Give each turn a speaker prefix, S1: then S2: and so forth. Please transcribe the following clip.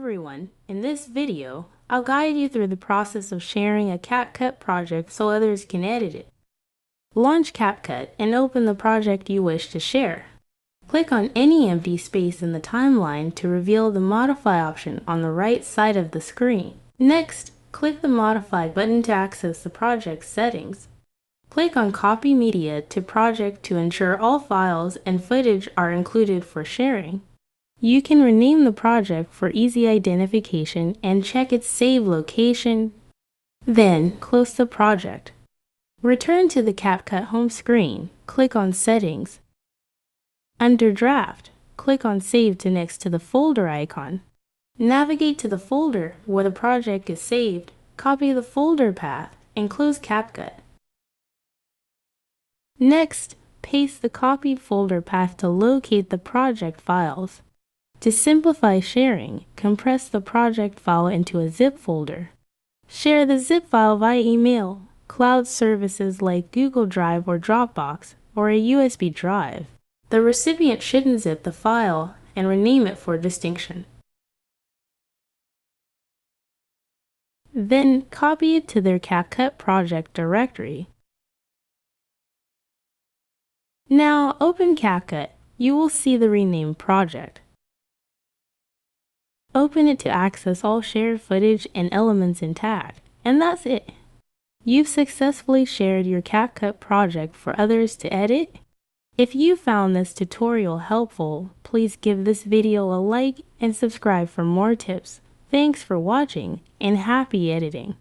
S1: everyone, in this video, I'll guide you through the process of sharing a CapCut project so others can edit it. Launch CapCut and open the project you wish to share. Click on any empty space in the timeline to reveal the Modify option on the right side of the screen. Next, click the Modify button to access the project's settings. Click on Copy Media to Project to ensure all files and footage are included for sharing. You can rename the project for easy identification and check its save location. Then, close the project. Return to the CapCut home screen. Click on Settings. Under Draft, click on Save to next to the folder icon. Navigate to the folder where the project is saved, copy the folder path, and close CapCut. Next, paste the copied folder path to locate the project files. To simplify sharing, compress the project file into a zip folder. Share the zip file via email, cloud services like Google Drive or Dropbox, or a USB drive. The recipient should unzip the file and rename it for distinction. Then copy it to their CapCut project directory. Now open CapCut. You will see the renamed project. Open it to access all shared footage and elements intact, and that's it. You've successfully shared your CapCut project for others to edit. If you found this tutorial helpful, please give this video a like and subscribe for more tips. Thanks for watching and happy editing!